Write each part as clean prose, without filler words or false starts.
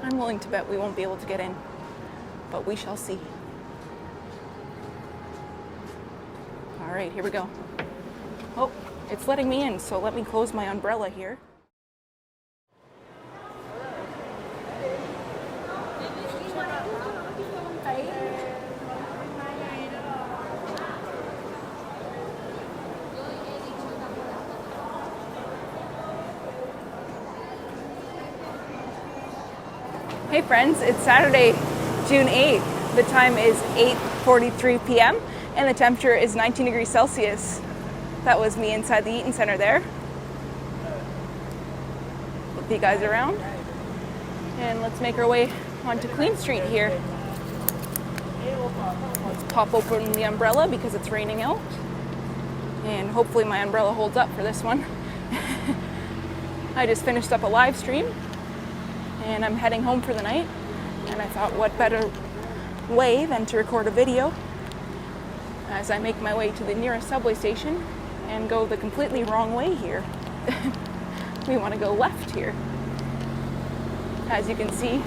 I'm willing to bet we won't be able to get in, but we shall see. All right, here we go. Oh, it's letting me in, so let me close my umbrella here. Hey friends, it's Saturday, June 8th. The time is 8:43 p.m. and the temperature is 19 degrees Celsius. That was me inside the Eaton Centre there. With you guys around. And let's make our way onto Queen Street here. Let's pop open the umbrella because it's raining out. And hopefully my umbrella holds up for this one. I just finished up a live stream. And I'm heading home for the night, and I thought what better way than to record a video as I make my way to the nearest subway station and go the completely wrong way here. We want to go left here. As you can see,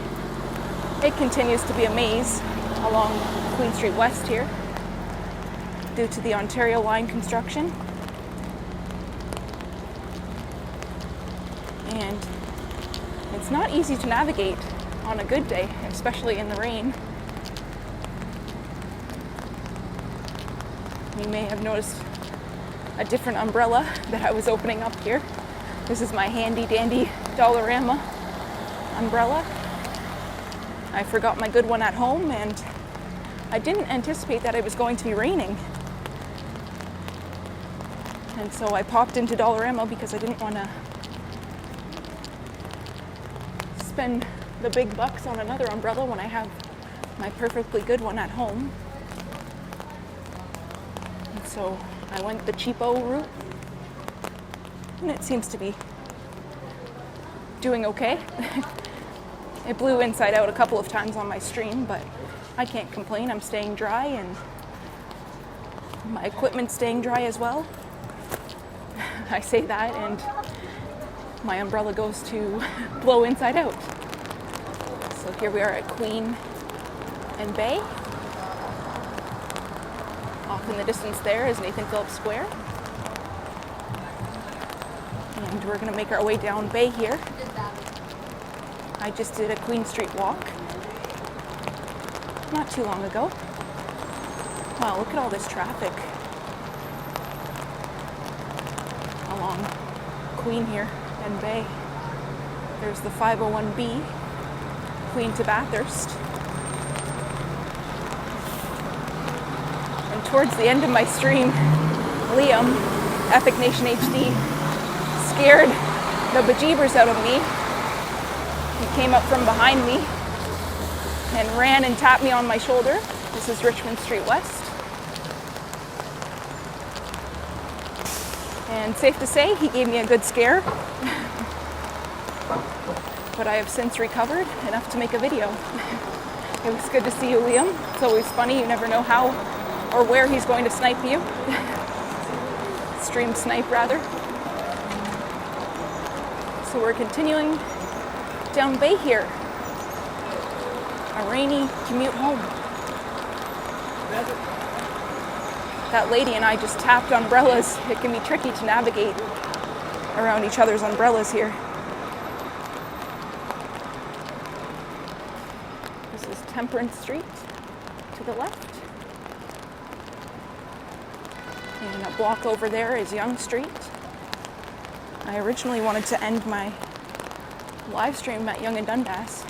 it continues to be a maze along Queen Street West here due to the Ontario Line construction. And it's not easy to navigate on a good day, especially in the rain. You may have noticed a different umbrella that I was opening up here. This is my handy dandy Dollarama umbrella. I forgot my good one at home and I didn't anticipate that it was going to be raining. And so I popped into Dollarama because I didn't want to spend the big bucks on another umbrella when I have my perfectly good one at home. And so I went the cheapo route, and it seems to be doing okay. It blew inside out a couple of times on my stream, but I can't complain. I'm staying dry and my equipment's staying dry as well. I say that and my umbrella goes to blow inside out. So here we are at Queen and Bay. Off in the distance there is Nathan Phillips Square. And we're gonna make our way down Bay here. I just did a Queen Street walk not too long ago. Wow, look at all this traffic along Queen here and Bay. There's the 501B, Queen to Bathurst. And towards the end of my stream, Liam, Epic Nation HD, scared the bejeebers out of me. He came up from behind me and ran and tapped me on my shoulder. This is Richmond Street West. And safe to say, he gave me a good scare. But I have since recovered enough to make a video. It was good to see you, Liam. It's always funny, you never know how or where he's going to snipe you. Stream snipe, rather. So we're continuing down Bay here. A rainy commute home. That lady and I just tapped umbrellas. It can be tricky to navigate around each other's umbrellas here. This is Temperance Street to the left. And a block over there is Yonge Street. I originally wanted to end my live stream at Yonge and Dundas,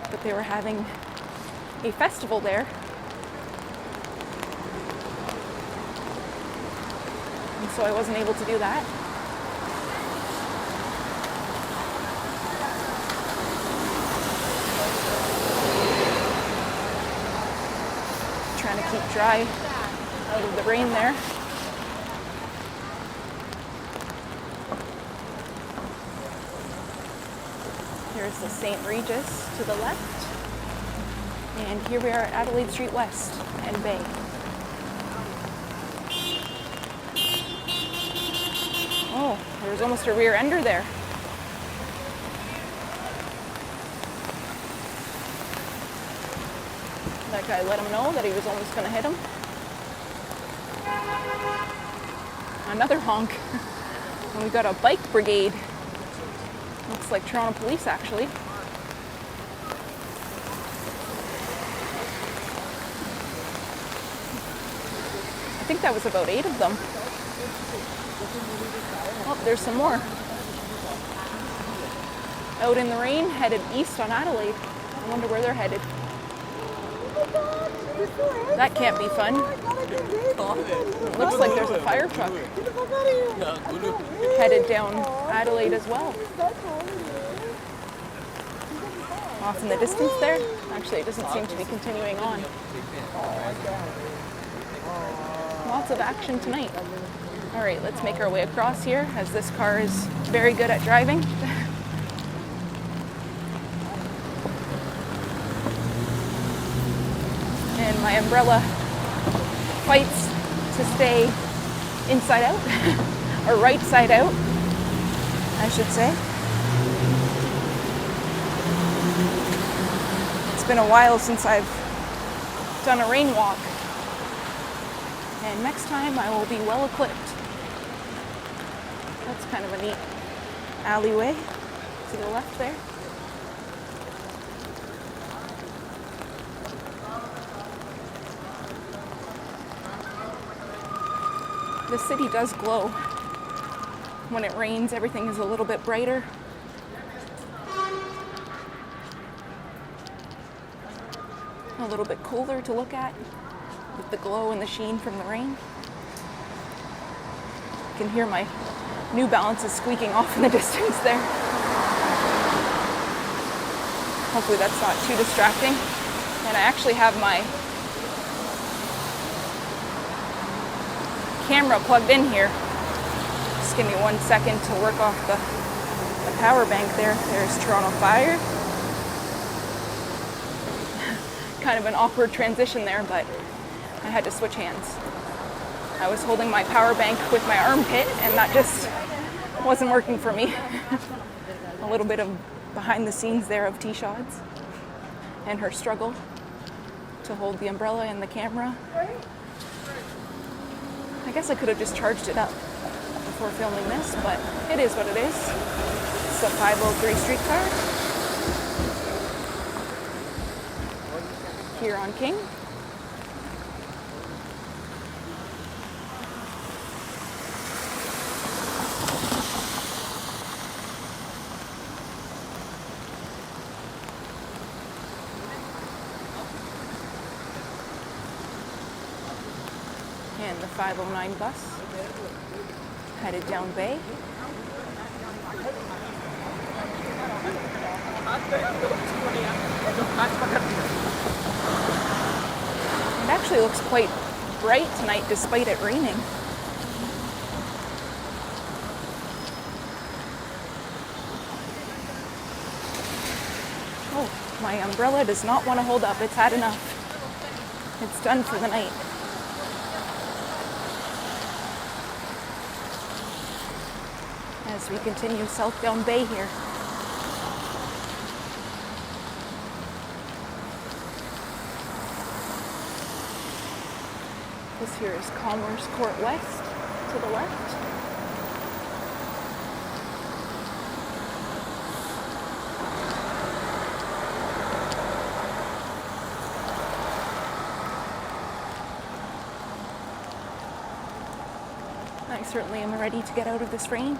but they were having a festival there. And so I wasn't able to do that. Trying to keep dry out of the rain there. Here's the St. Regis to the left. And here we are at Adelaide Street West and Bay. Oh, there's almost a rear ender there. That guy let him know that he was almost going to hit him. Another honk. And we got a bike brigade. Looks like Toronto Police, actually. I think that was about 8 of them. Oh, there's some more. Out in the rain, headed east on Adelaide. I wonder where they're headed. That can't be fun. It looks like there's a fire truck headed down Adelaide as well. Off in the distance there. Actually, it doesn't seem to be continuing on. Lots of action tonight. All right, let's make our way across here, as this car is very good at driving. And my umbrella fights to stay inside out, or right side out, I should say. It's been a while since I've done a rain walk, and next time I will be well equipped. That's kind of a neat alleyway to the left there. The city does glow. When it rains, everything is a little bit brighter. A little bit cooler to look at with the glow and the sheen from the rain. You can hear my New Balances squeaking off in the distance there. Hopefully that's not too distracting. And I actually have my camera plugged in here. Just give me 1 second to work off the power bank there. There's Toronto Fire. Kind of an awkward transition there, but I had to switch hands. I was holding my power bank with my armpit, and that just wasn't working for me. A little bit of behind the scenes there of Tshods and her struggle to hold the umbrella and the camera. I guess I could have just charged it up before filming this, but it is what it is. It's a 503 streetcar here on King. And the 509 bus headed down Bay. It actually looks quite bright tonight despite it raining. Oh, my umbrella does not want to hold up. It's had enough. It's done for the night. As we continue southbound Bay here. This here is Commerce Court West to the left. I certainly am ready to get out of this rain.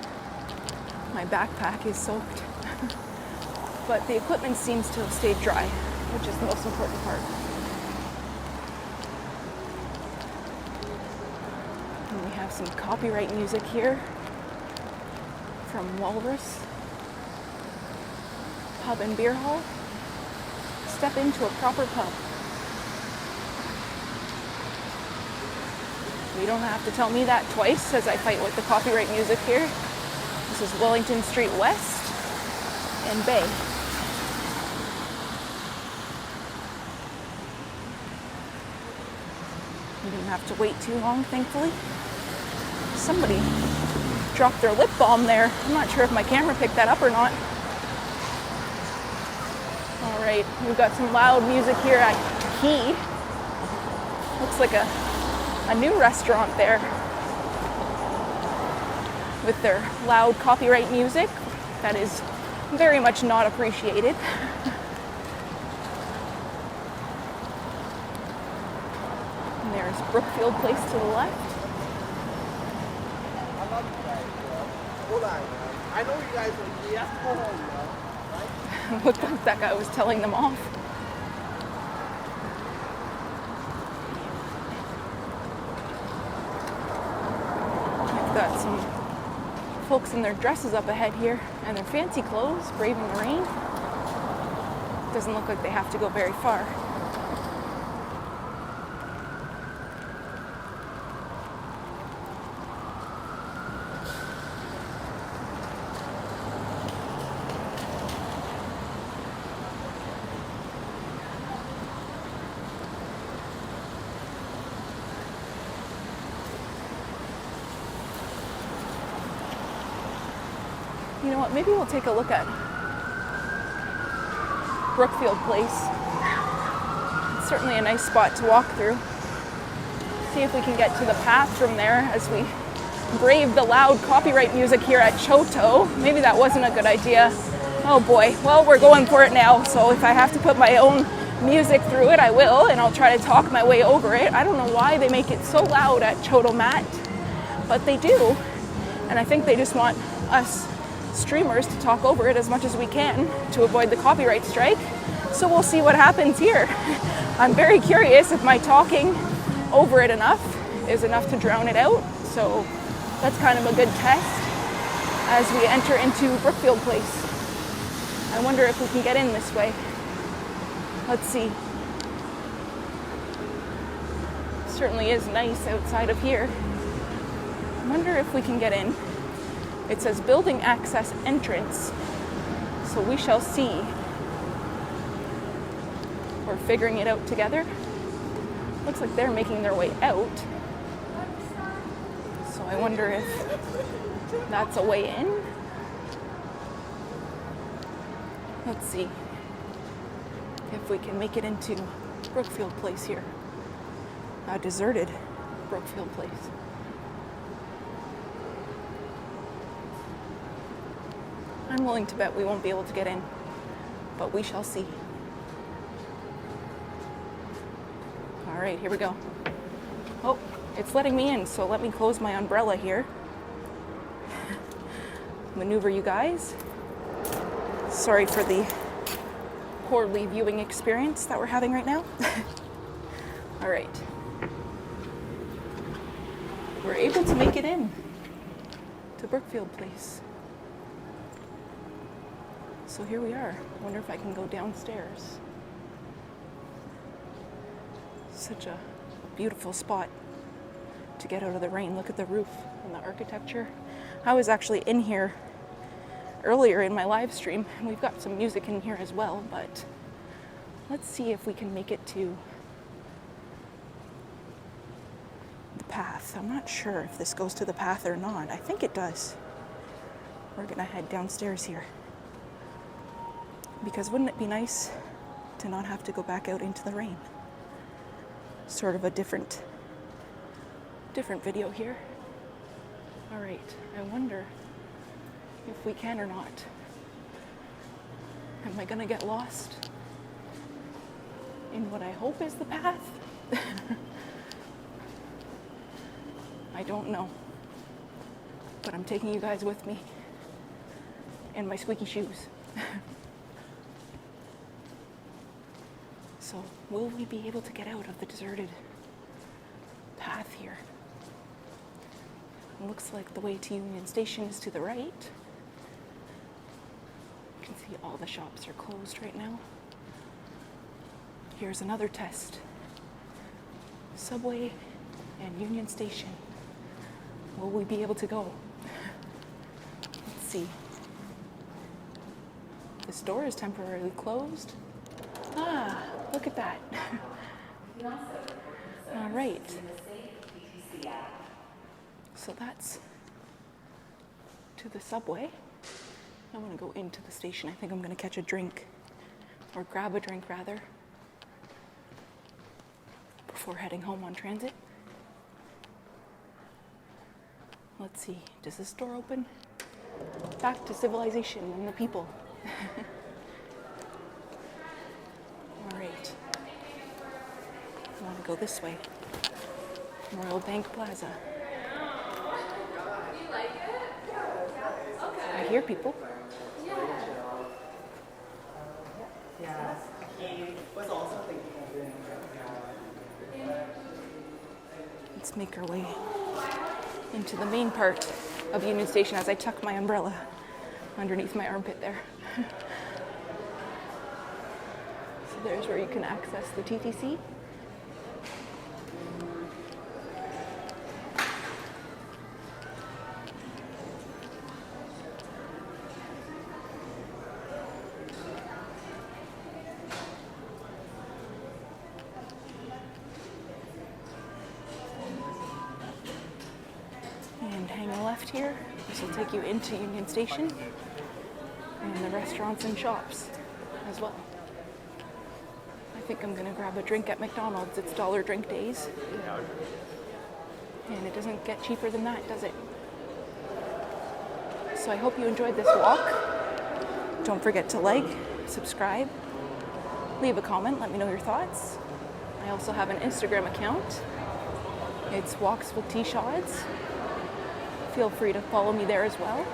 My backpack is soaked, but the equipment seems to have stayed dry, which is the most important part. And we have some copyright music here from Walrus Pub and Beer Hall. Step into a proper pub. You don't have to tell me that twice as I fight with the copyright music here. This is Wellington Street West and Bay. You didn't have to wait too long, thankfully. Somebody dropped their lip balm there. I'm not sure if my camera picked that up or not. All right, we've got some loud music here at Key. Looks like a new restaurant there with their loud copyright music that is very much not appreciated. And there's Brookfield Place to the left. I love you guys, bro. Hold on, man. I know you guys are here. Go home, bro. Right? Looked like that guy was telling them off. We've got some folks in their dresses up ahead here and their fancy clothes, braving the rain. Doesn't look like they have to go very far. You know what, maybe we'll take a look at Brookfield Place. It's certainly a nice spot to walk through. See if we can get to the path from there as we brave the loud copyright music here at Tshods. Maybe that wasn't a good idea. Oh boy, well, we're going for it now, so if I have to put my own music through it, I will, and I'll try to talk my way over it. I don't know why they make it so loud at Tshods, but they do, and I think they just want us streamers to talk over it as much as we can to avoid the copyright strike. So we'll see what happens here. I'm very curious if my talking over it is enough to drown it out. So that's kind of a good test as we enter into Brookfield Place. I wonder if we can get in this way. Let's see. Certainly is nice outside of here. I wonder if we can get in. It says building access entrance, so we shall see. We're figuring it out together. Looks like they're making their way out. So I wonder if that's a way in. Let's see if we can make it into Brookfield Place here. A deserted Brookfield Place. I'm willing to bet we won't be able to get in, but we shall see. All right, here we go. Oh, it's letting me in, so let me close my umbrella here. Maneuver you guys. Sorry for the poorly viewing experience that we're having right now. All right. We're able to make it in to Brookfield Place. So here we are. I wonder if I can go downstairs. Such a beautiful spot to get out of the rain. Look at the roof and the architecture. I was actually in here earlier in my live stream, and we've got some music in here as well, but let's see if we can make it to the path. I'm not sure if this goes to the path or not. I think it does. We're gonna head downstairs here. Because wouldn't it be nice to not have to go back out into the rain? Sort of a different video here. All right, I wonder if we can or not. Am I gonna get lost in what I hope is the path? I don't know, but I'm taking you guys with me in my squeaky shoes. So, will we be able to get out of the deserted path here? It looks like the way to Union Station is to the right. You can see all the shops are closed right now. Here's another test. Subway and Union Station. Will we be able to go? Let's see. This door is temporarily closed. Ah, look at that. All right. So that's to the subway. I want to go into the station. I think I'm going to catch a drink, or grab a drink rather. before heading home on transit. Let's see, does this door open? Back to civilization and the people. All right. I want to go this way. Royal Bank Plaza. I hear people. Let's make our way into the main part of Union Station as I tuck my umbrella underneath my armpit there. So there's where you can access the TTC. And hang a left here. This will take you into Union Station and the restaurants and shops as well. I think I'm gonna grab a drink at McDonald's. It's dollar drink days. And it doesn't get cheaper than that, does it? So I hope you enjoyed this walk. Don't forget to like, subscribe, leave a comment, let me know your thoughts. I also have an Instagram account. It's Walks with Tshods. Feel free to follow me there as well.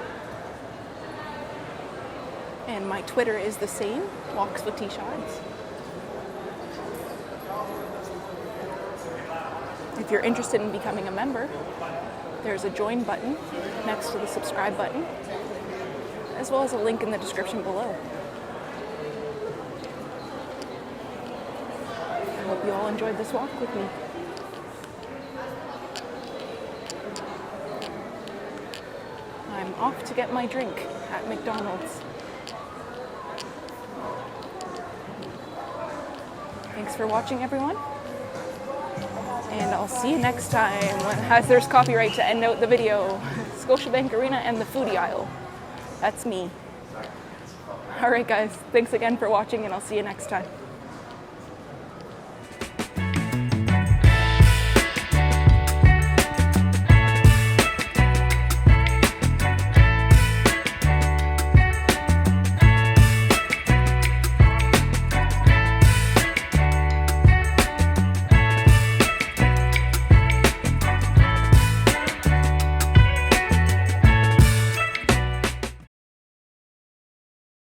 And my Twitter is the same, Walks with Tshods. If you're interested in becoming a member, there's a join button next to the subscribe button, as well as a link in the description below. I hope you all enjoyed this walk with me. I'm off to get my drink at McDonald's. Thanks for watching, everyone. And I'll see you next time as there's copyright to end out the video. Scotiabank Arena and the foodie aisle. That's me. All right, guys. Thanks again for watching, and I'll see you next time.